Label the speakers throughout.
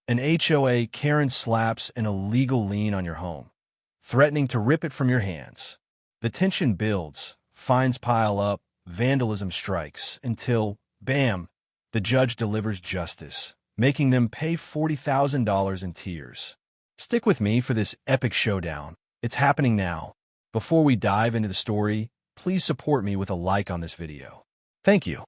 Speaker 1: An HOA Karen slaps an illegal lien on your home, threatening to rip it from your hands. The tension builds, fines pile up, vandalism strikes, until, bam, the judge delivers justice, making them pay $40,000 in tears. Stick with me for this epic showdown. It's happening now. Before we dive into the story, please support me with a like on this video. Thank you.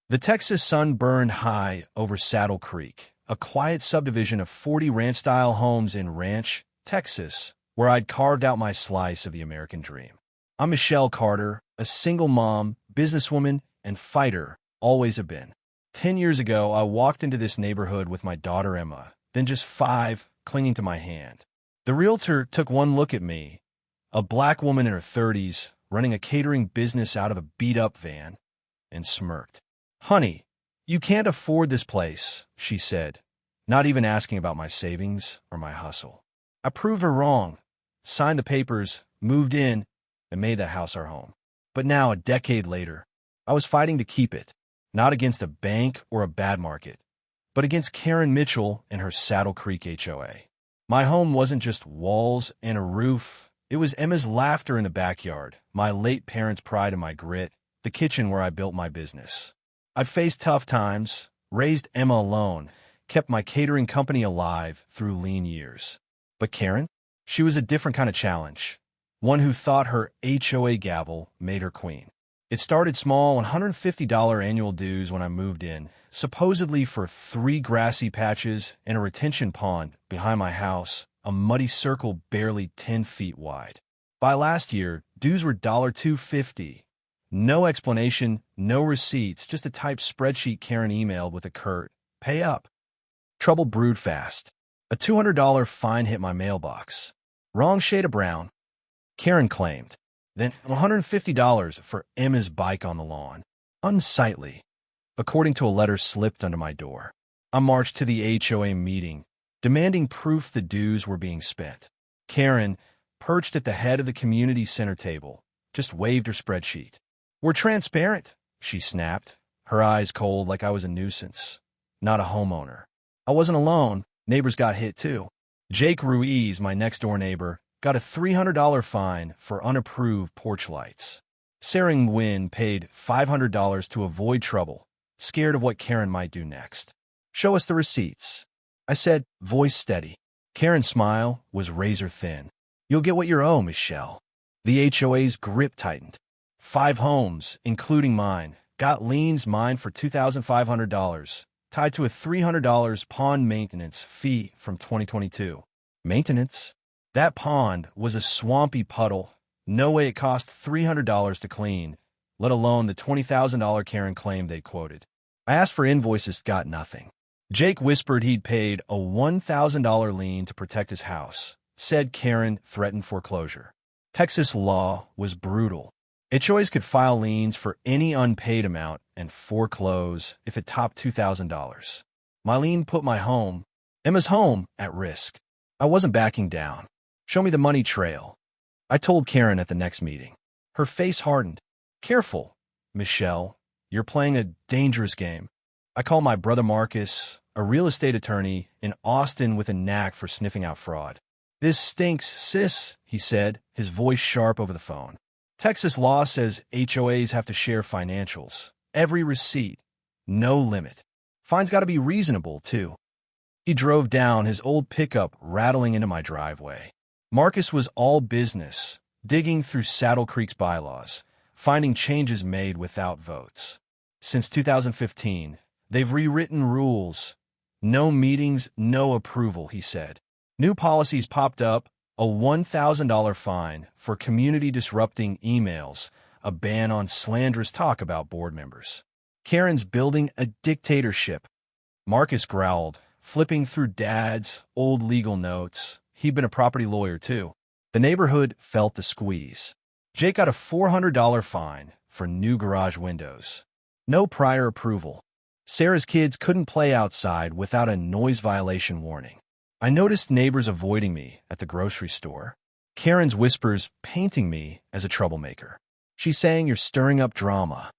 Speaker 1: The Texas sun burned high over Saddle Creek, a quiet subdivision of 40 ranch-style homes in Ranch, Texas, where I'd carved out my slice of the American dream. I'm Michelle Carter, a single mom, businesswoman, and fighter, always have been. 10 years ago, I walked into this neighborhood with my daughter Emma, then just 5, clinging to my hand. The realtor took one look at me, a black woman in her 30s, running a catering business out of a beat-up van, and smirked. "Honey, you can't afford this place," she said, not even asking about my savings or my hustle. I proved her wrong, signed the papers, moved in, and made that house our home. But now, a decade later, I was fighting to keep it, not against a bank or a bad market, but against Karen Mitchell and her Saddle Creek HOA. My home wasn't just walls and a roof. It was Emma's laughter in the backyard, my late parents' pride and my grit, the kitchen where I built my business. I'd faced tough times, raised Emma alone, kept my catering company alive through lean years. But Karen? She was a different kind of challenge, one who thought her HOA gavel made her queen. It started small, $150 annual dues when I moved in, supposedly for 3 grassy patches and a retention pond behind my house, a muddy circle barely 10 feet wide. By last year, dues were $250. No explanation, no receipts, just a typed spreadsheet Karen emailed with a curt, "Pay up." Trouble brewed fast. A $200 fine hit my mailbox. Wrong shade of brown, Karen claimed. Then $150 for Emma's bike on the lawn. Unsightly, according to a letter slipped under my door. I marched to the HOA meeting, demanding proof the dues were being spent. Karen, perched at the head of the community center table, just waved her spreadsheet. "We're transparent," she snapped, her eyes cold like I was a nuisance, not a homeowner. I wasn't alone. Neighbors got hit too. Jake Ruiz, my next-door neighbor, got a $300 fine for unapproved porch lights. Sarah Nguyen paid $500 to avoid trouble, scared of what Karen might do next. "Show us the receipts," I said, voice steady. Karen's smile was razor-thin. "You'll get what you owe, Michelle." The HOA's grip tightened. 5 homes, including mine, got liens, mine for $2,500, tied to a $300 pond maintenance fee from 2022. Maintenance? That pond was a swampy puddle. No way it cost $300 to clean, let alone the $20,000 Karen claimed they quoted. I asked for invoices, got nothing. Jake whispered he'd paid a $1,000 lien to protect his house, said Karen threatened foreclosure. Texas law was brutal. HOAs could file liens for any unpaid amount and foreclose if it topped $2,000. My lien put my home, Emma's home, at risk. I wasn't backing down. "Show me the money trail," I told Karen at the next meeting. Her face hardened. "Careful, Michelle. You're playing a dangerous game." I called my brother Marcus, a real estate attorney in Austin with a knack for sniffing out fraud. "This stinks, sis," he said, his voice sharp over the phone. "Texas law says HOAs have to share financials. Every receipt. No limit. Fines got to be reasonable, too." He drove down, his old pickup rattling into my driveway. Marcus was all business, digging through Saddle Creek's bylaws, finding changes made without votes. Since 2015, they've rewritten rules. No meetings, no approval, he said. New policies popped up, a $1,000 fine for community-disrupting emails, a ban on slanderous talk about board members. Karen's building a dictatorship. Marcus growled, flipping through Dad's old legal notes. He'd been a property lawyer, too. The neighborhood felt the squeeze. Jake got a $400 fine for new garage windows. No prior approval. Sarah's kids couldn't play outside without a noise violation warning. I noticed neighbors avoiding me at the grocery store. Karen's whispers painting me as a troublemaker. She's saying you're stirring up drama.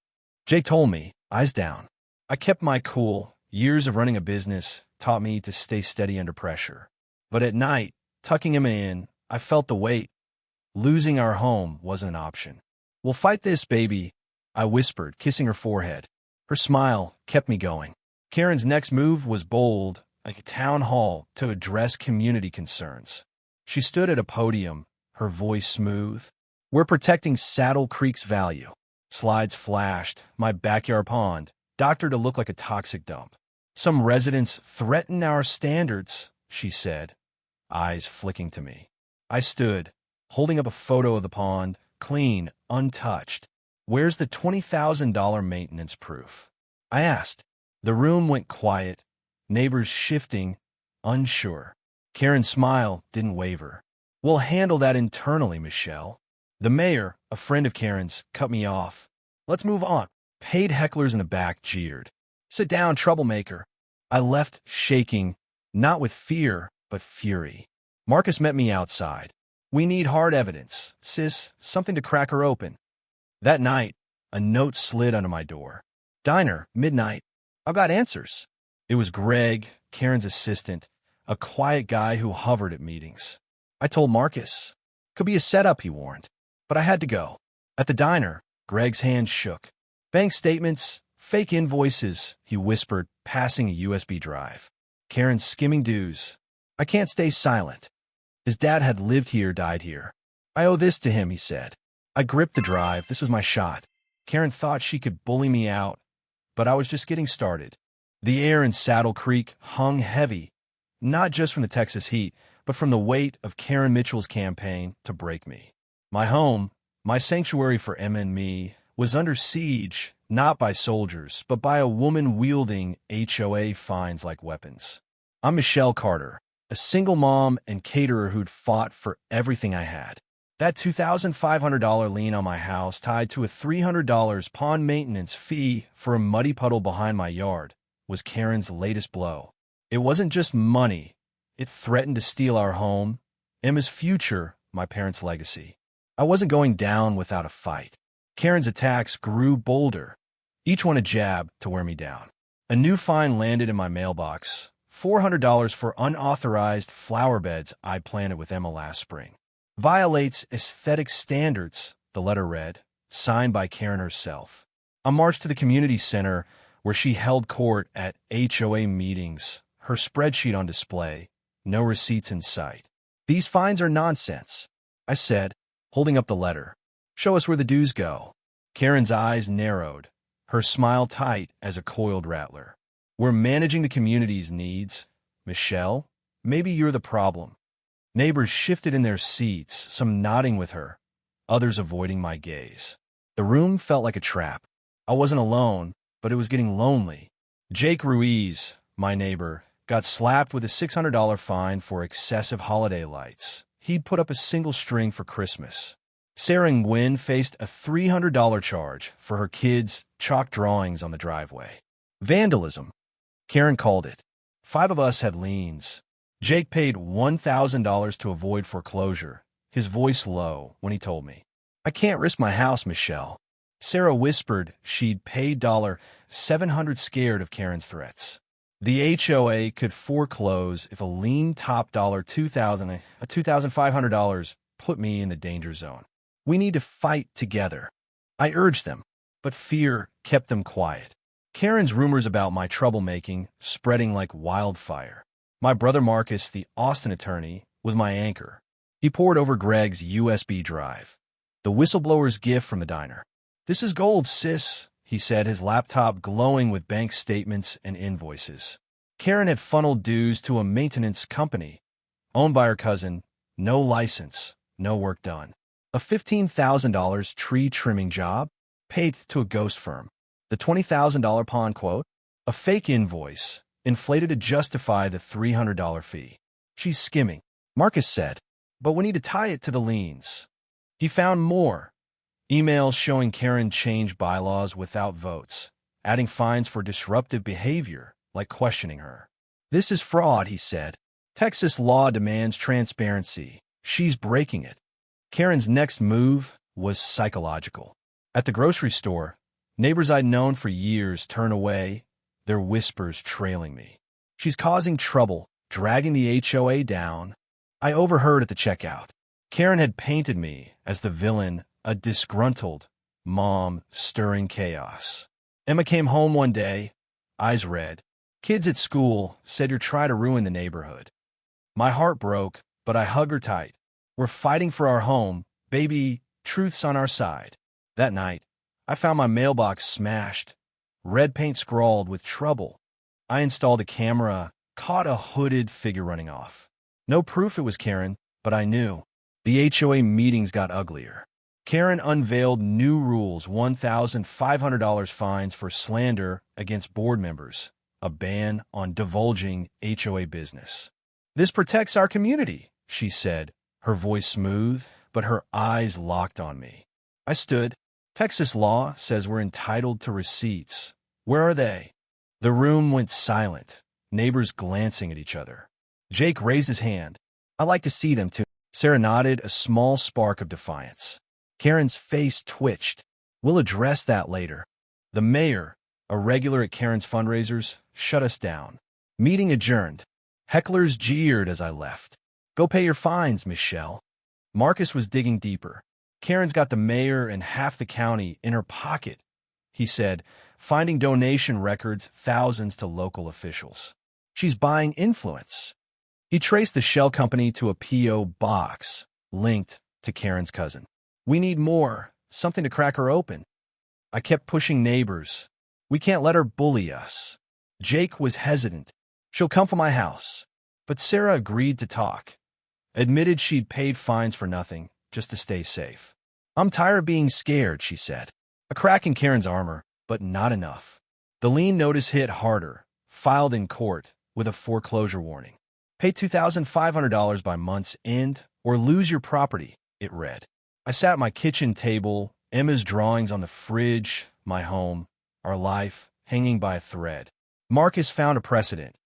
Speaker 1: Jake told me, eyes down. I kept my cool. Years of running a business taught me to stay steady under pressure. But at night, tucking him in, I felt the weight. Losing our home wasn't an option. "We'll fight this, baby," I whispered, kissing her forehead. Her smile kept me going. Karen's next move was bold, like a town hall to address community concerns. She stood at a podium, her voice smooth. "We're protecting Saddle Creek's value." Slides flashed, my backyard pond, doctored to look like a toxic dump. "Some residents threaten our standards," she said, eyes flicking to me. I stood, holding up a photo of the pond, clean, untouched. "Where's the $20,000 maintenance proof?" I asked. The room went quiet, neighbors shifting, unsure. Karen's smile didn't waver. "We'll handle that internally, Michelle." The mayor, a friend of Karen's, cut me off. "Let's move on." Paid hecklers in the back jeered. "Sit down, troublemaker." I left shaking, not with fear, but fury. Marcus met me outside. "We need hard evidence, sis, something to crack her open." That night, a note slid under my door. "Diner, midnight. I've got answers." It was Greg, Karen's assistant, a quiet guy who hovered at meetings. I told Marcus. "Could be a setup," he warned. But I had to go. At the diner, Greg's hand shook. "Bank statements, fake invoices," he whispered, passing a USB drive. "Karen's skimming dues. I can't stay silent. His dad had lived here, died here. I owe this to him," he said. I gripped the drive. This was my shot. Karen thought she could bully me out, but I was just getting started. The air in Saddle Creek hung heavy, not just from the Texas heat, but from the weight of Karen Mitchell's campaign to break me. My home, my sanctuary for Emma and me, was under siege, not by soldiers, but by a woman wielding HOA fines like weapons. I'm Michelle Carter, a single mom and caterer who'd fought for everything I had. That $2,500 lien on my house tied to a $300 pond maintenance fee for a muddy puddle behind my yard was Karen's latest blow. It wasn't just money. It threatened to steal our home, Emma's future, my parents' legacy. I wasn't going down without a fight. Karen's attacks grew bolder, each one a jab to wear me down. A new fine landed in my mailbox, $400 for unauthorized flower beds I planted with Emma last spring. "Violates aesthetic standards," the letter read, signed by Karen herself. I marched to the community center where she held court at HOA meetings, her spreadsheet on display, no receipts in sight. "These fines are nonsense," I said, holding up the letter. "Show us where the dues go." Karen's eyes narrowed, her smile tight as a coiled rattler. "We're managing the community's needs. Michelle, maybe you're the problem." Neighbors shifted in their seats, some nodding with her, others avoiding my gaze. The room felt like a trap. I wasn't alone, but it was getting lonely. Jake Ruiz, my neighbor, got slapped with a $600 fine for excessive holiday lights. He'd put up a single string for Christmas. Sarah Nguyen faced a $300 charge for her kids' chalk drawings on the driveway. Vandalism, Karen called it. 5 of us had liens. Jake paid $1,000 to avoid foreclosure, his voice low when he told me. "I can't risk my house, Michelle." Sarah whispered she'd paid $700 scared of Karen's threats. The HOA could foreclose if a lien topped $2,500 put me in the danger zone. "We need to fight together," I urged them, but fear kept them quiet. Karen's rumors about my troublemaking spreading like wildfire. My brother Marcus, the Austin attorney, was my anchor. He pored over Greg's USB drive, the whistleblower's gift from the diner. "This is gold, sis," he said, his laptop glowing with bank statements and invoices. Karen had funneled dues to a maintenance company, owned by her cousin, no license, no work done. A $15,000 tree trimming job, paid to a ghost firm. The $20,000 pond quote, a fake invoice, inflated to justify the $300 fee. "She's skimming," Marcus said, "but we need to tie it to the liens." He found more. Emails showing Karen changed bylaws without votes, adding fines for disruptive behavior, like questioning her. "This is fraud," he said. "Texas law demands transparency. She's breaking it." Karen's next move was psychological. At the grocery store, Neighbors I'd known for years turned away, their whispers trailing me. She's causing trouble, dragging the HOA down. I overheard at the checkout. Karen had painted me as the villain, a disgruntled mom stirring chaos. Emma came home one day, eyes red. Kids at school said you're trying to ruin the neighborhood. My heart broke, but I hugged her tight. We're fighting for our home, baby, truth's on our side. That night, I found my mailbox smashed, red paint scrawled with trouble. I installed a camera, caught a hooded figure running off. No proof it was Karen, but I knew. The HOA meetings got uglier. Karen unveiled new rules: $1,500 fines for slander against board members, a ban on divulging HOA business. "This protects our community," she said, her voice smooth, but her eyes locked on me. I stood. "Texas law says we're entitled to receipts. Where are they?" The room went silent, neighbors glancing at each other. Jake raised his hand. "I'd like to see them too." Sarah nodded, a small spark of defiance. Karen's face twitched. "We'll address that later." The mayor, a regular at Karen's fundraisers, shut us down. Meeting adjourned. Hecklers jeered as I left. "Go pay your fines, Michelle." Marcus was digging deeper. "Karen's got the mayor and half the county in her pocket," he said, finding donation records, thousands to local officials. "She's buying influence." He traced the shell company to a P.O. box linked to Karen's cousin. "We need more, something to crack her open." I kept pushing neighbors. "We can't let her bully us." Jake was hesitant. "She'll come from my house." But Sarah agreed to talk. Admitted she'd paid fines for nothing, just to stay safe. "I'm tired of being scared," she said. A crack in Karen's armor, but not enough. The lien notice hit harder, filed in court with a foreclosure warning. "Pay $2,500 by month's end or lose your property," it read. I sat at my kitchen table, Emma's drawings on the fridge, my home, our life, hanging by a thread. Marcus found a precedent.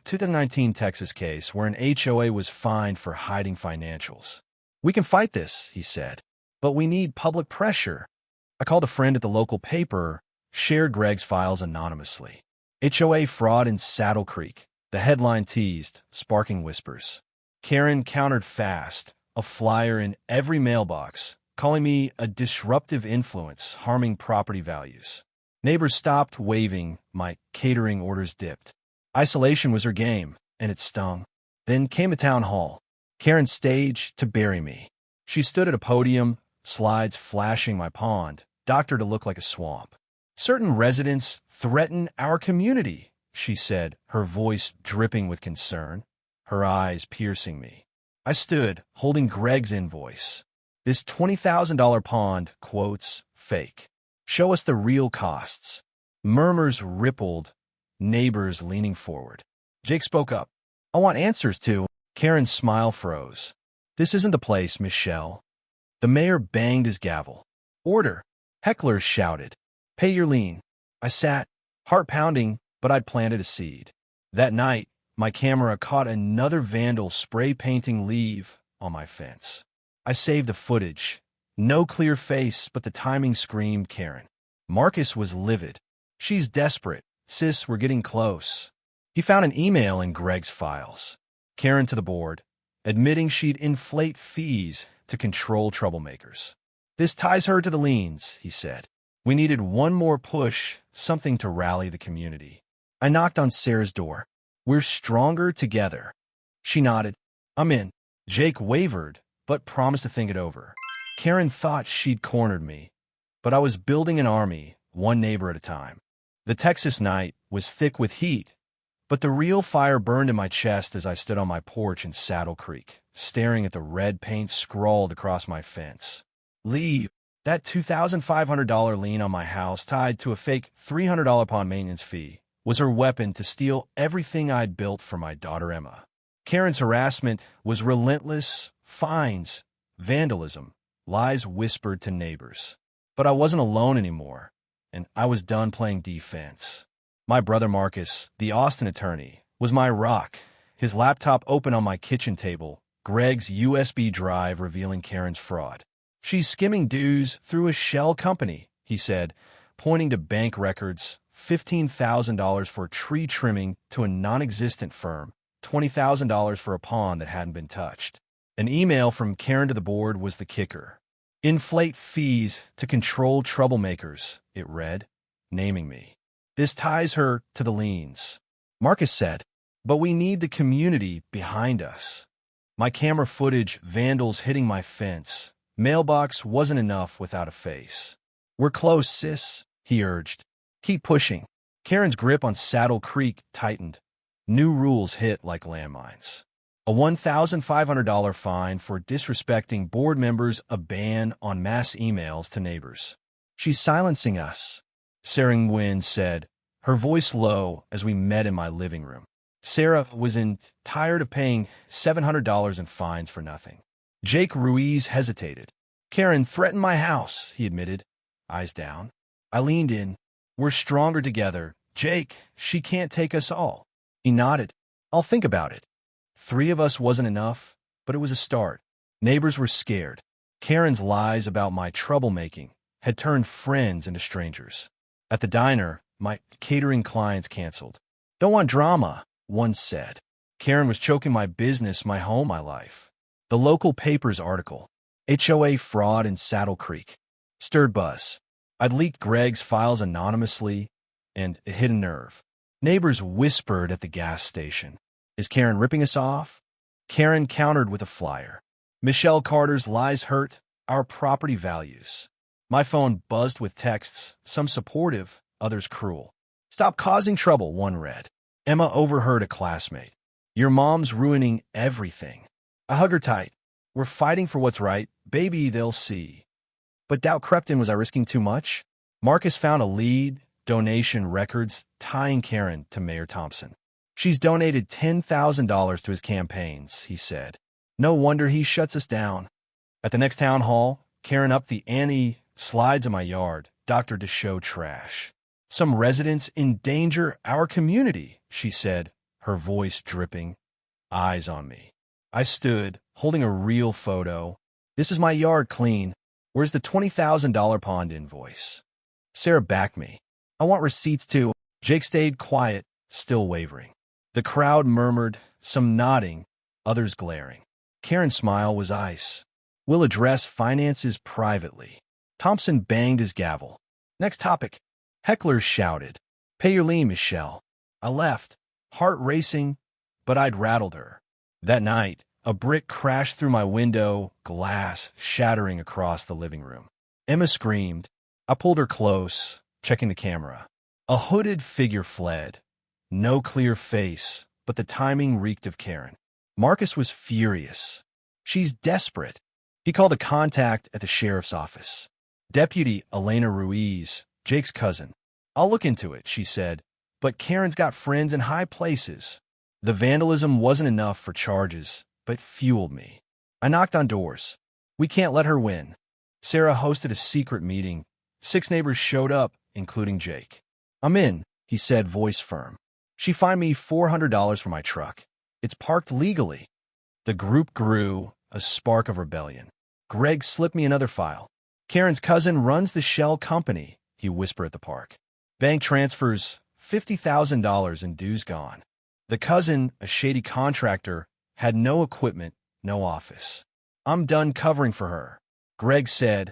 Speaker 1: 2019 Texas case where an HOA was fined for hiding financials. "We can fight this," he said, "but we need public pressure." I called a friend at the local paper, shared Greg's files anonymously. "HOA fraud in Saddle Creek," the headline teased, sparking whispers. Karen countered fast, a flyer in every mailbox, calling me a disruptive influence harming property values. Neighbors stopped waving, my catering orders dipped. Isolation was her game, and it stung. Then came a town hall. Karen staged to bury me. She stood at a podium, slides flashing my pond, doctored to look like a swamp. "Certain residents threaten our community," she said, her voice dripping with concern, her eyes piercing me. I stood, holding Greg's invoice. "This $20,000 pond, quotes, fake. Show us the real costs." Murmurs rippled, neighbors leaning forward. Jake spoke up. "I want answers to." Karen's smile froze. "This isn't the place, Michelle." The mayor banged his gavel. "Order!" Hecklers shouted. "Pay your lien." I sat, heart pounding, but I'd planted a seed. That night, my camera caught another vandal spray painting leave on my fence. I saved the footage. No clear face, but the timing screamed Karen. Marcus was livid. "She's desperate. Sis, we're getting close." He found an email in Greg's files. Karen to the board, admitting she'd inflate fees to control troublemakers. "This ties her to the liens," he said. We needed one more push, something to rally the community. I knocked on Sarah's door. "We're stronger together." She nodded. "I'm in." Jake wavered, but promised to think it over. Karen thought she'd cornered me, but I was building an army, one neighbor at a time. The Texas night was thick with heat, but the real fire burned in my chest as I stood on my porch in Saddle Creek, staring at the red paint scrawled across my fence. "Leave." That $2,500 lien on my house, tied to a fake $300 pond maintenance fee, was her weapon to steal everything I'd built for my daughter Emma. Karen's harassment was relentless: fines, vandalism, lies whispered to neighbors. But I wasn't alone anymore, and I was done playing defense. My brother Marcus, the Austin attorney, was my rock, his laptop open on my kitchen table, Greg's USB drive revealing Karen's fraud. "She's skimming dues through a shell company," he said, pointing to bank records, $15,000 for tree trimming to a non-existent firm, $20,000 for a pond that hadn't been touched. An email from Karen to the board was the kicker. Inflate fees to control troublemakers, it read, naming me. This ties her to the liens. Marcus said, but we need the community behind us. My camera footage, vandals hitting my fence. Mailbox wasn't enough without a face. We're close, sis, he urged. Keep pushing. Karen's grip on Saddle Creek tightened. New rules hit like landmines. A $1,500 fine for disrespecting board members, a ban on mass emails to neighbors. She's silencing us, Sarah Nguyen said, her voice low as we met in my living room. Sarah was tired of paying $700 in fines for nothing. Jake Ruiz hesitated. Karen threatened my house, he admitted, eyes down. I leaned in. We're stronger together. Jake, she can't take us all. He nodded. I'll think about it. 3 of us wasn't enough, but it was a start. Neighbors were scared. Karen's lies about my troublemaking had turned friends into strangers. At the diner, my catering clients canceled. Don't want drama, one said. Karen was choking my business, my home, my life. The local paper's article, HOA fraud in Saddle Creek, stirred buzz. I'd leaked Greg's files anonymously, and it hit a nerve. Neighbors whispered at the gas station. Is Karen ripping us off? Karen countered with a flyer. Michelle Carter's lies hurt our property values. My phone buzzed with texts, some supportive, others cruel. Stop causing trouble, one read. Emma overheard a classmate. Your mom's ruining everything. I hug her tight. We're fighting for what's right. Baby, they'll see. But doubt crept in. Was I risking too much? Marcus found a lead, donation records, tying Karen to Mayor Thompson. She's donated $10,000 to his campaigns, he said. No wonder he shuts us down. At the next town hall, Karen upped the ante. Slides in my yard, doctor to show trash. Some residents endanger our community, she said, her voice dripping. Eyes on me. I stood, holding a real photo. This is my yard clean. Where's the $20,000 pond invoice? Sarah backed me. I want receipts too. Jake stayed quiet, still wavering. The crowd murmured, some nodding, others glaring. Karen's smile was ice. We'll address finances privately. Thompson banged his gavel. Next topic. Hecklers shouted. Pay your lien, Michelle. I left, heart racing, but I'd rattled her. That night, a brick crashed through my window, glass shattering across the living room. Emma screamed. I pulled her close, checking the camera. A hooded figure fled. No clear face, but the timing reeked of Karen. Marcus was furious. She's desperate. He called a contact at the sheriff's office. Deputy Elena Ruiz, Jake's cousin. I'll look into it, she said, but Karen's got friends in high places. The vandalism wasn't enough for charges, but fueled me. I knocked on doors. We can't let her win. Sarah hosted a secret meeting. 6 neighbors showed up, including Jake. I'm in, he said, voice firm. She fined me $400 for my truck. It's parked legally. The group grew, a spark of rebellion. Greg slipped me another file. Karen's cousin runs the shell company, he whispered at the park. Bank transfers, $50,000 in dues gone. The cousin, a shady contractor, had no equipment, no office. I'm done covering for her, Greg said,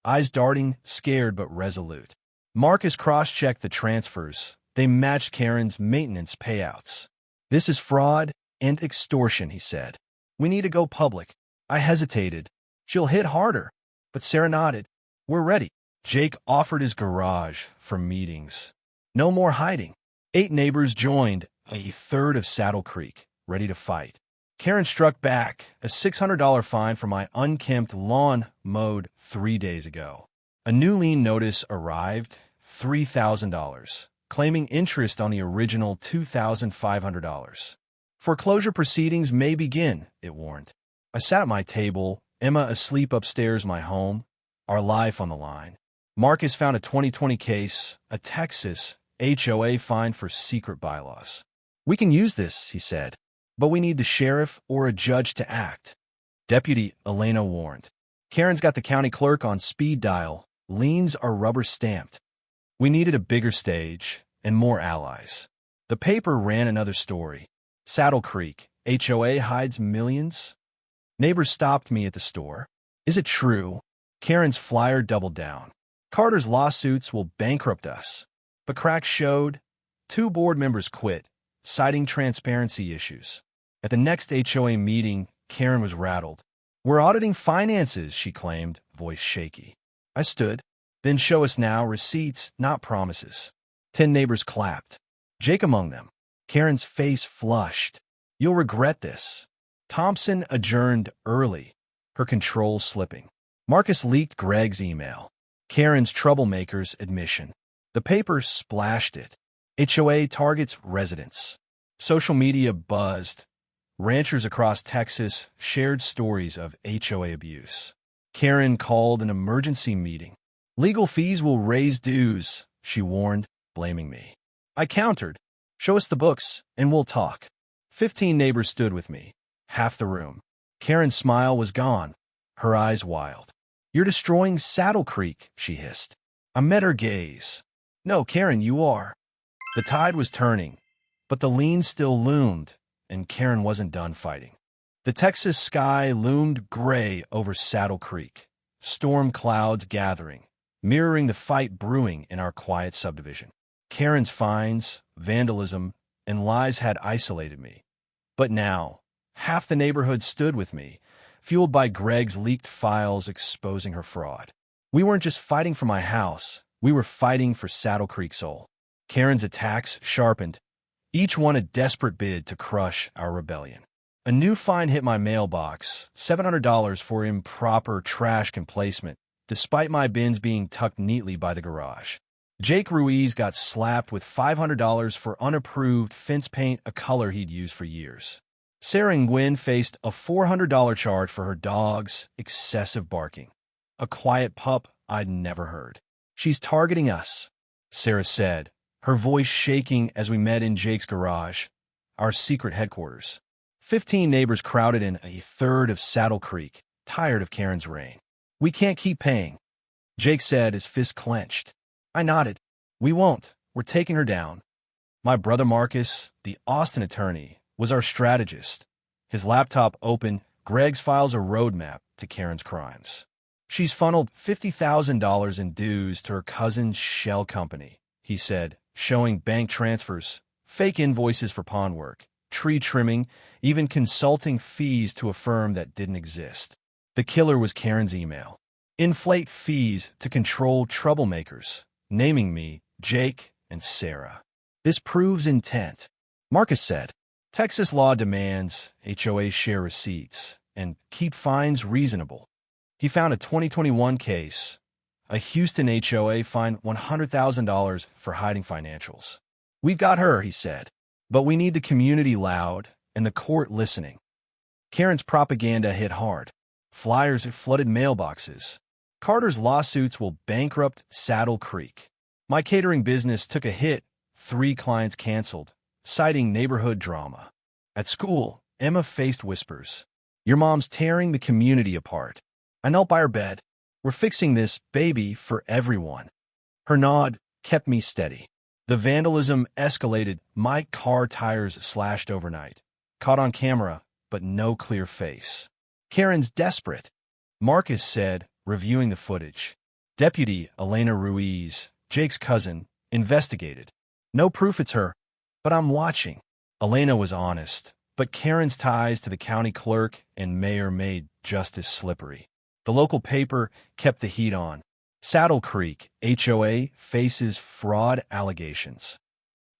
Speaker 1: eyes darting, scared but resolute. Marcus cross-checked the transfers. They matched Karen's maintenance payouts. This is fraud and extortion, he said. We need to go public. I hesitated. She'll hit harder. But Sarah nodded. We're ready. Jake offered his garage for meetings. No more hiding. 8 neighbors joined, a third of Saddle Creek, ready to fight. Karen struck back, a $600 fine for my unkempt lawn mowed 3 days ago. A new lien notice arrived, $3,000, claiming interest on the original $2,500. Foreclosure proceedings may begin, it warned. I sat at my table, Emma asleep upstairs my home, our life on the line. Marcus found a 2020 case, a Texas HOA fine for secret bylaws. We can use this, he said, but we need the sheriff or a judge to act. Deputy Elena warned. Karen's got the county clerk on speed dial. Liens are rubber stamped. We needed a bigger stage and more allies. The paper ran another story. Saddle Creek, HOA hides millions? Neighbors stopped me at the store. Is it true? Karen's flyer doubled down. Carter's lawsuits will bankrupt us. But cracks showed. 2 board members quit, citing transparency issues. At the next HOA meeting, Karen was rattled. We're auditing finances, she claimed, voice shaky. I stood. Then show us now receipts, not promises. 10 neighbors clapped. Jake among them. Karen's face flushed. You'll regret this. Thompson adjourned early, her control slipping. Marcus leaked Greg's email. Karen's troublemakers admission. The paper splashed it. HOA targets residents. Social media buzzed. Ranchers across Texas shared stories of HOA abuse. Karen called an emergency meeting. Legal fees will raise dues, she warned, blaming me. I countered. Show us the books, and we'll talk. 15 neighbors stood with me, half the room. Karen's smile was gone, her eyes wild. You're destroying Saddle Creek, she hissed. I met her gaze. No, Karen, you are. The tide was turning, but the Lien still loomed, and Karen wasn't done fighting. The Texas sky loomed gray over Saddle Creek, storm clouds gathering, mirroring the fight brewing in our quiet subdivision. Karen's fines, vandalism, and lies had isolated me. But now, half the neighborhood stood with me, fueled by Greg's leaked files exposing her fraud. We weren't just fighting for my house, we were fighting for Saddle Creek's soul. Karen's attacks sharpened, each one a desperate bid to crush our rebellion. A new fine hit my mailbox, $700 for improper trash placement, despite my bins being tucked neatly by the garage. Jake Ruiz got slapped with $500 for unapproved fence paint, a color he'd used for years. Sarah Nguyen faced a $400 charge for her dog's excessive barking. A quiet pup I'd never heard. She's targeting us, Sarah said, her voice shaking as we met in Jake's garage, our secret headquarters. 15 neighbors crowded in, a third of Saddle Creek, tired of Karen's reign. We can't keep paying, Jake said, his fist clenched. I nodded. We won't. We're taking her down. My brother Marcus, the Austin attorney, was our strategist. His laptop open, Greg's files a roadmap to Karen's crimes. She's funneled $50,000 in dues to her cousin's shell company, he said, showing bank transfers, fake invoices for pawn work, tree trimming, even consulting fees to a firm that didn't exist. The killer was Karen's email. Inflate fees to control troublemakers, naming me, Jake, and Sarah. This proves intent, Marcus said. Texas law demands HOA share receipts and keep fines reasonable. He found a 2021 case. A Houston HOA fined $100,000 for hiding financials. We've got her, he said, but we need the community loud and the court listening. Karen's propaganda hit hard. Flyers flooded mailboxes. Carter's lawsuits will bankrupt Saddle Creek. My catering business took a hit. 3 clients canceled, citing neighborhood drama. At school, Emma faced whispers. Your mom's tearing the community apart. I knelt by her bed. We're fixing this, baby, for everyone. Her nod kept me steady. The vandalism escalated. My car tires slashed overnight. Caught on camera, but no clear face. Karen's desperate, Marcus said, reviewing the footage. Deputy Elena Ruiz, Jake's cousin, investigated. No proof it's her, but I'm watching. Elena was honest, but Karen's ties to the county clerk and mayor made justice slippery. The local paper kept the heat on. Saddle Creek HOA faces fraud allegations.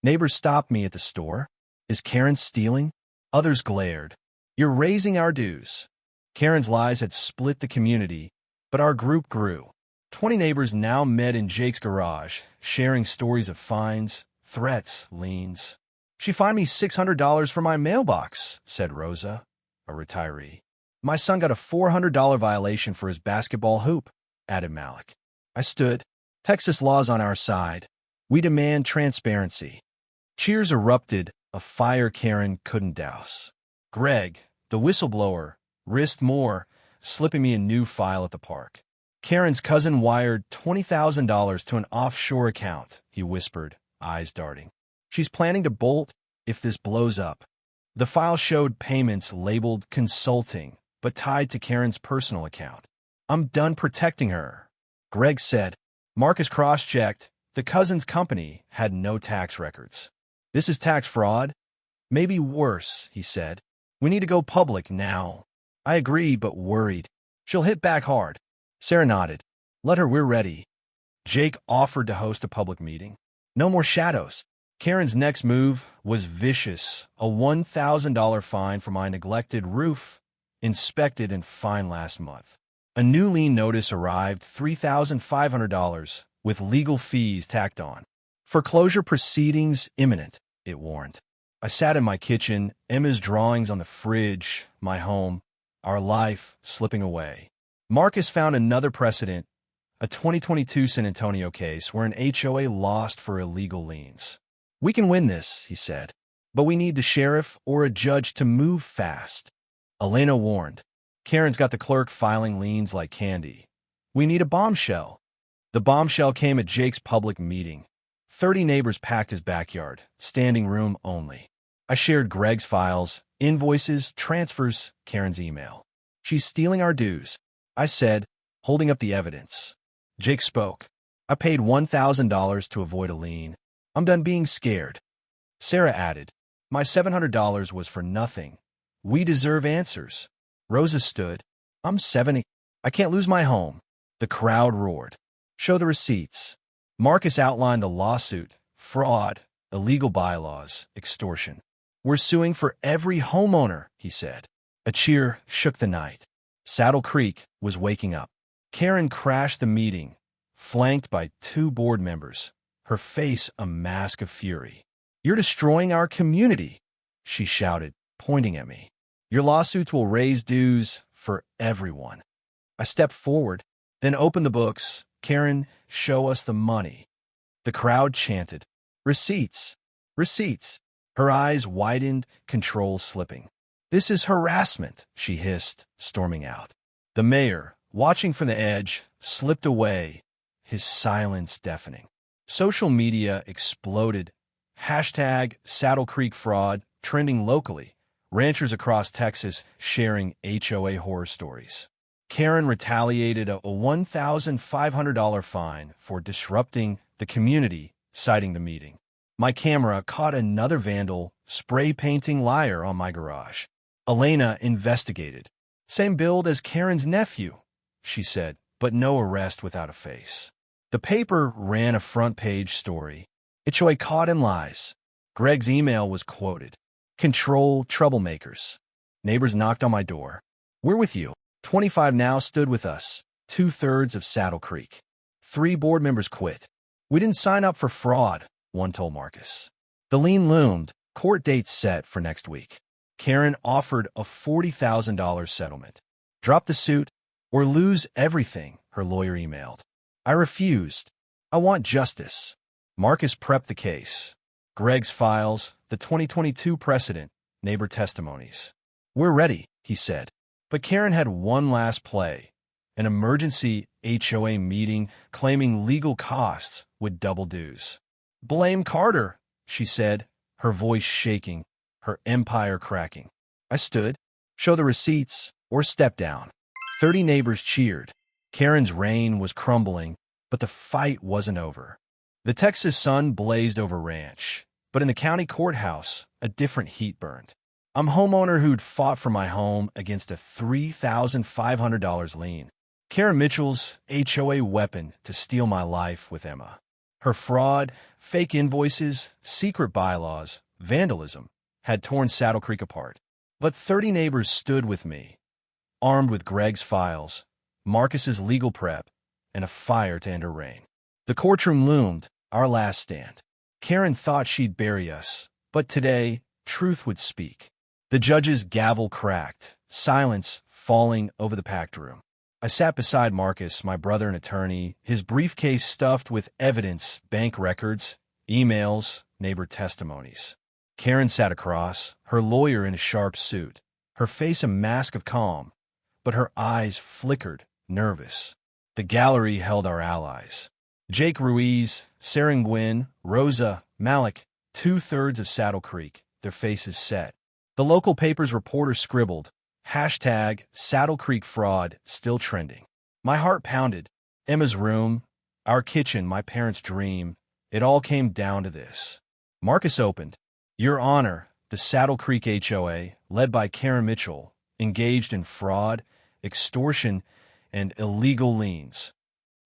Speaker 1: Neighbors stopped me at the store. Is Karen stealing? Others glared. You're raising our dues. Karen's lies had split the community, but our group grew. 20 neighbors now met in Jake's garage, sharing stories of fines, threats, liens. She fined me $600 for my mailbox, said Rosa, a retiree. My son got a $400 violation for his basketball hoop, added Malik. I stood. Texas law's on our side. We demand transparency. Cheers erupted, a fire Karen couldn't douse. Greg, the whistleblower, risked more, slipping me a new file at the park. Karen's cousin wired $20,000 to an offshore account, he whispered, eyes darting. She's planning to bolt if this blows up. The file showed payments labeled consulting, but tied to Karen's personal account. I'm done protecting her, Greg said. Marcus cross-checked. The cousin's company had no tax records. This is tax fraud? Maybe worse, he said. We need to go public now. I agree, but worried. She'll hit back hard. Sarah nodded. Let her, we're ready. Jake offered to host a public meeting. No more shadows. Karen's next move was vicious, a $1,000 fine for my neglected roof, inspected and fined last month. A new lien notice arrived, $3,500, with legal fees tacked on. Foreclosure proceedings imminent, it warned. I sat in my kitchen, Emma's drawings on the fridge, my home, our life slipping away. Marcus found another precedent, a 2022 San Antonio case where an HOA lost for illegal liens. We can win this, he said, but we need the sheriff or a judge to move fast. Elena warned. Karen's got the clerk filing liens like candy. We need a bombshell. The bombshell came at Jake's public meeting. 30 neighbors packed his backyard, standing room only. I shared Greg's files, invoices, transfers, Karen's email. She's stealing our dues, I said, holding up the evidence. Jake spoke. I paid $1,000 to avoid a lien. I'm done being scared. Sarah added. My $700 was for nothing. We deserve answers. Rosa stood. I'm 70. I can't lose my home. The crowd roared. Show the receipts. Marcus outlined the lawsuit, fraud, illegal bylaws, extortion. We're suing for every homeowner, he said. A cheer shook the night. Saddle Creek was waking up. Karen crashed the meeting, flanked by 2 board members, her face a mask of fury. You're destroying our community, she shouted, pointing at me. Your lawsuits will raise dues for everyone. I stepped forward, then opened the books. Karen, show us the money. The crowd chanted, receipts, receipts. Her eyes widened, control slipping. This is harassment, she hissed, storming out. The mayor, watching from the edge, slipped away, his silence deafening. Social media exploded. Hashtag Saddle Creek fraud, trending locally. Ranchers across Texas sharing HOA horror stories. Karen retaliated a $1,500 fine for disrupting the community, citing the meeting. My camera caught another vandal spray-painting liar on my garage. Elena investigated. Same build as Karen's nephew, she said, but no arrest without a face. The paper ran a front-page story. HOA caught in lies. Greg's email was quoted. Control troublemakers. Neighbors knocked on my door. We're with you. 25 now stood with us. 2/3 of Saddle Creek. 3 board members quit. We didn't sign up for fraud, one told Marcus. The lien loomed. Court dates set for next week. Karen offered a $40,000 settlement. Drop the suit or lose everything, her lawyer emailed. I refused. I want justice. Marcus prepped the case. Greg's files, the 2022 precedent, neighbor testimonies. We're ready, he said. But Karen had one last play, an emergency HOA meeting claiming legal costs would double dues. Blame Carter, she said, her voice shaking, her empire cracking. I stood, show the receipts, or step down. 30 neighbors cheered. Karen's reign was crumbling, but the fight wasn't over. The Texas sun blazed over ranch, but in the county courthouse, a different heat burned. I'm homeowner who'd fought for my home against a $3,500 lien. Karen Mitchell's HOA weapon to steal my life with Emma. Her fraud, fake invoices, secret bylaws, vandalism had torn Saddle Creek apart. But 30 neighbors stood with me, armed with Greg's files, Marcus's legal prep, and a fire to end her reign. The courtroom loomed, our last stand. Karen thought she'd bury us, but today, truth would speak. The judge's gavel cracked, silence falling over the packed room. I sat beside Marcus, my brother and attorney, his briefcase stuffed with evidence, bank records, emails, neighbor testimonies. Karen sat across, her lawyer in a sharp suit, her face a mask of calm, but her eyes flickered, nervous. The gallery held our allies. Jake Ruiz, Serenguin, Rosa, Malik, 2/3 of Saddle Creek, their faces set. The local paper's reporter scribbled, hashtag Saddle Creek fraud still trending. My heart pounded. Emma's room, our kitchen, my parents' dream, it all came down to this. Marcus opened. Your Honor, the Saddle Creek HOA, led by Karen Mitchell, engaged in fraud, extortion, and illegal liens.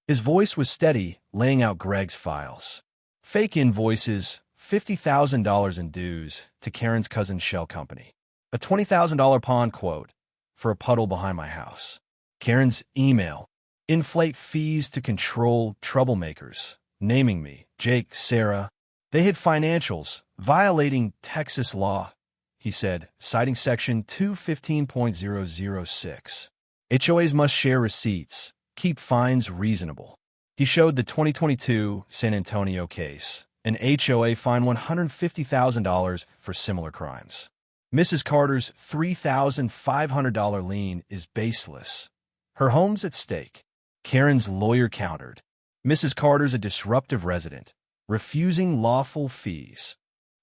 Speaker 1: His voice was steady, laying out Greg's files. Fake invoices, $50,000 in dues to Karen's cousin's shell company. A $20,000 pawn quote for a puddle behind my house. Karen's email. Inflate fees to control troublemakers, naming me, Jake, Sarah. They hid financials, violating Texas law, he said, citing Section 215.006. HOAs must share receipts, keep fines reasonable. He showed the 2022 San Antonio case. An HOA fined $150,000 for similar crimes. Mrs. Carter's $3,500 lien is baseless. Her home's at stake. Karen's lawyer countered. Mrs. Carter's a disruptive resident, refusing lawful fees.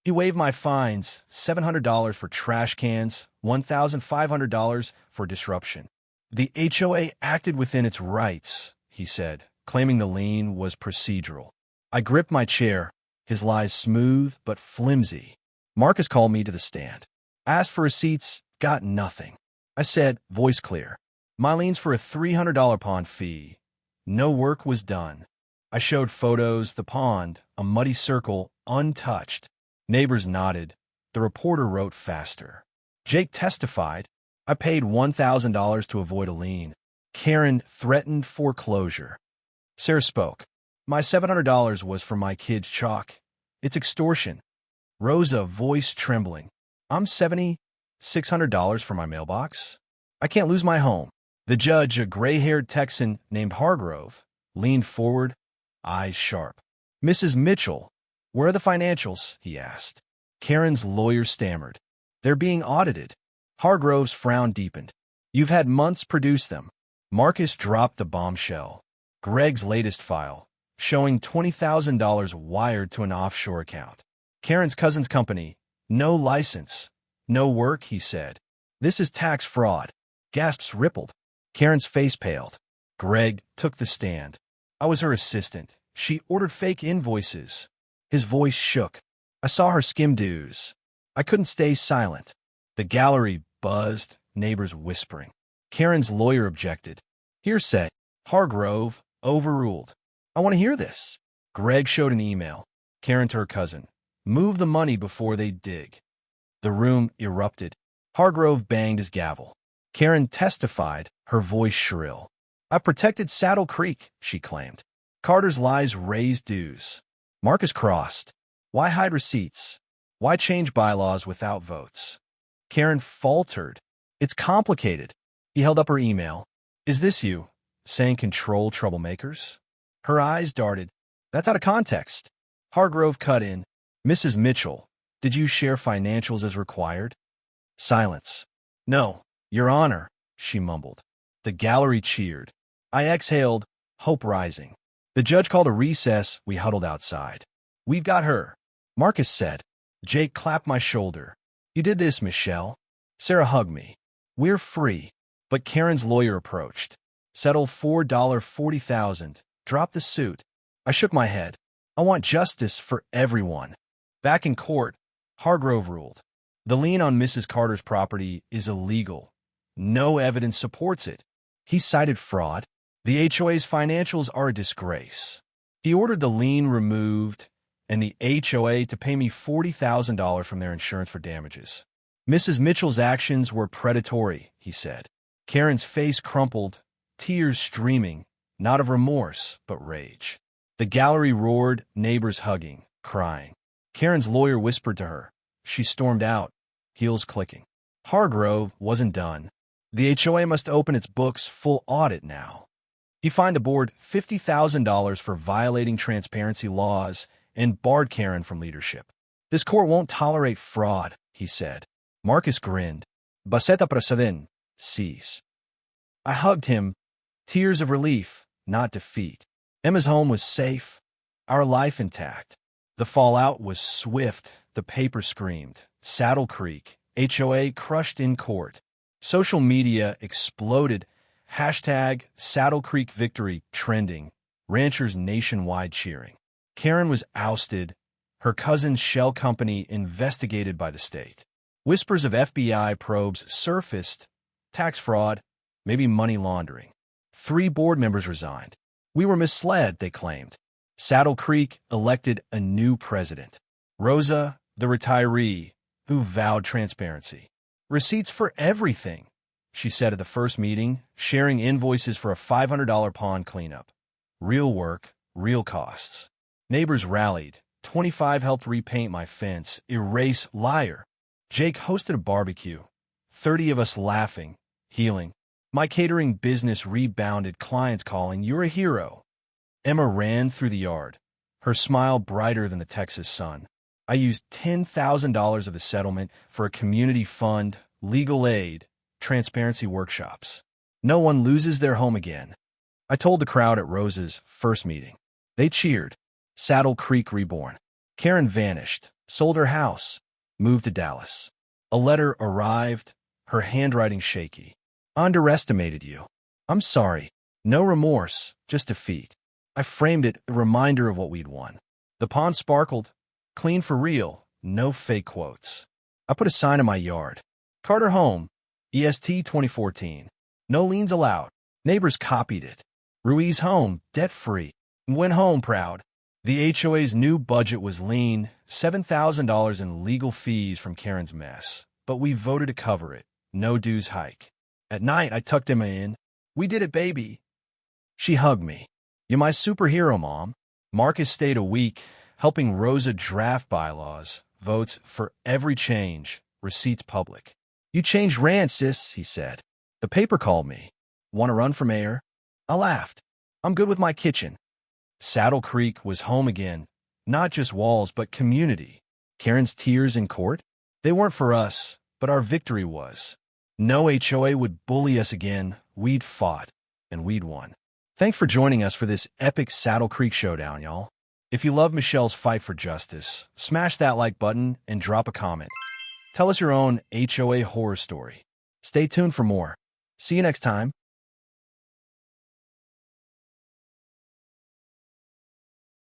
Speaker 1: He waived my fines, $700 for trash cans, $1,500 for disruption. The HOA acted within its rights, he said, claiming the lien was procedural. I gripped my chair, his lies smooth but flimsy. Marcus called me to the stand. Asked for receipts, got nothing. I said, voice clear. My lien's for a $300 pond fee. No work was done. I showed photos, the pond, a muddy circle, untouched. Neighbors nodded. The reporter wrote faster. Jake testified. I paid $1,000 to avoid a lien. Karen threatened foreclosure. Sarah spoke. My $700 was for my kid's chalk. It's extortion. Rosa, voice trembling. I'm $7,600 for my mailbox. I can't lose my home. The judge, a gray-haired Texan named Hargrove, leaned forward, eyes sharp. Mrs. Mitchell, where are the financials? He asked. Karen's lawyer stammered. They're being audited. Hargrove's frown deepened. You've had months produce them. Marcus dropped the bombshell. Greg's latest file, showing $20,000 wired to an offshore account. Karen's cousin's company. No license. No work, he said. This is tax fraud. Gasps rippled. Karen's face paled. Greg took the stand. I was her assistant. She ordered fake invoices. His voice shook. I saw her skim dues. I couldn't stay silent. The gallery buzzed, neighbors whispering. Karen's lawyer objected. Hearsay. Hargrove overruled. I want to hear this. Greg showed an email. Karen to her cousin. Move the money before they dig. The room erupted. Hargrove banged his gavel. Karen testified, her voice shrill. I protected Saddle Creek, she claimed. Carter's lies raised dues. Marcus crossed. Why hide receipts? Why change bylaws without votes? Karen faltered. It's complicated. He held up her email. Is this you? Saying control troublemakers? Her eyes darted. That's out of context. Hargrove cut in. Mrs. Mitchell, did you share financials as required? Silence. No, Your Honor, she mumbled. The gallery cheered. I exhaled, hope rising. The judge called a recess. We huddled outside. We've got her, Marcus said. Jake clapped my shoulder. You did this, Michelle. Sarah hugged me. We're free. But Karen's lawyer approached. Settle $40,000. Drop the suit. I shook my head. I want justice for everyone. Back in court, Hargrove ruled. The lien on Mrs. Carter's property is illegal. No evidence supports it. He cited fraud. The HOA's financials are a disgrace. He ordered the lien removed and the HOA to pay me $40,000 from their insurance for damages. Mrs. Mitchell's actions were predatory, he said. Karen's face crumpled, tears streaming, not of remorse, but rage. The gallery roared, neighbors hugging, crying. Karen's lawyer whispered to her. She stormed out, heels clicking. Hargrove wasn't done. The HOA must open its books full audit now. He fined the board $50,000 for violating transparency laws and barred Karen from leadership. This court won't tolerate fraud, he said. Marcus grinned. Baseta proceden, cease. I hugged him, tears of relief, not defeat. Emma's home was safe, our life intact. The fallout was swift, the paper screamed. Saddle Creek, HOA crushed in court. Social media exploded. Hashtag Saddle Creek victory trending. Ranchers nationwide cheering. Karen was ousted. Her cousin's shell company investigated by the state. Whispers of FBI probes surfaced. Tax fraud, maybe money laundering. 3 board members resigned. We were misled, they claimed. Saddle Creek elected a new president. Rosa, the retiree, who vowed transparency. Receipts for everything, she said at the first meeting, sharing invoices for a $500 pond cleanup. Real work, real costs. Neighbors rallied. 25 helped repaint my fence. Erase liar. Jake hosted a barbecue. 30 of us laughing, healing. My catering business rebounded, clients calling, "You're a hero." Emma ran through the yard, her smile brighter than the Texas sun. I used $10,000 of the settlement for a community fund, legal aid, transparency workshops. No one loses their home again. I told the crowd at Rosa's first meeting. They cheered. Saddle Creek reborn. Karen vanished, sold her house, moved to Dallas. A letter arrived, her handwriting shaky. Underestimated you. I'm sorry. No remorse, just defeat. I framed it, a reminder of what we'd won. The pond sparkled, clean for real, no fake quotes. I put a sign in my yard. Carter Home, EST 2014. No liens allowed. Neighbors copied it. Ruiz Home, debt-free. Went home proud. The HOA's new budget was lean, $7,000 in legal fees from Karen's mess. But we voted to cover it. No dues hike. At night, I tucked Emma in. We did it, baby. She hugged me. You're my superhero, Mom. Marcus stayed a week, helping Rosa draft bylaws, votes for every change, receipts public. You changed ranch, sis, he said. The paper called me. Want to run for mayor? I laughed. I'm good with my kitchen. Saddle Creek was home again. Not just walls, but community. Karen's tears in court? They weren't for us, but our victory was. No HOA would bully us again. We'd fought, and we'd won. Thanks for joining us for this epic Saddle Creek showdown, y'all. If you love Michelle's fight for justice, smash that like button and drop a comment. Tell us your own HOA horror story. Stay tuned for more. See you next time.